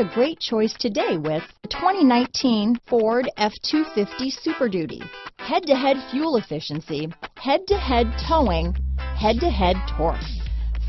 a great choice today with the 2019 Ford F-250 Super Duty. Head-to-head fuel efficiency, head-to-head towing, head-to-head torque.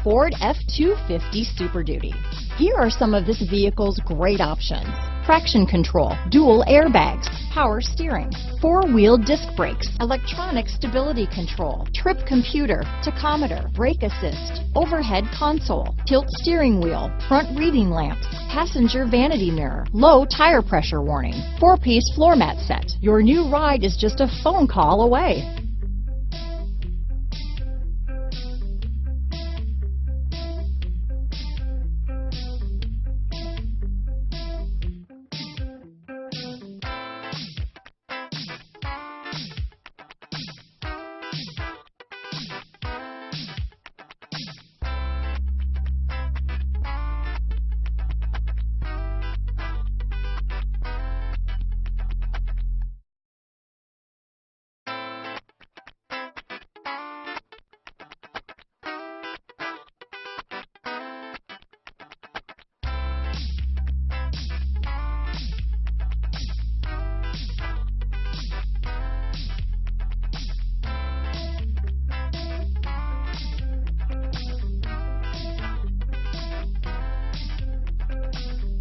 Ford F-250 Super Duty. Here are some of this vehicle's great options: traction control, dual airbags, power steering, four-wheel disc brakes, electronic stability control, trip computer, tachometer, brake assist, overhead console, tilt steering wheel, front reading lamps, passenger vanity mirror, low tire pressure warning, 4-piece floor mat set. Your new ride is just a phone call away.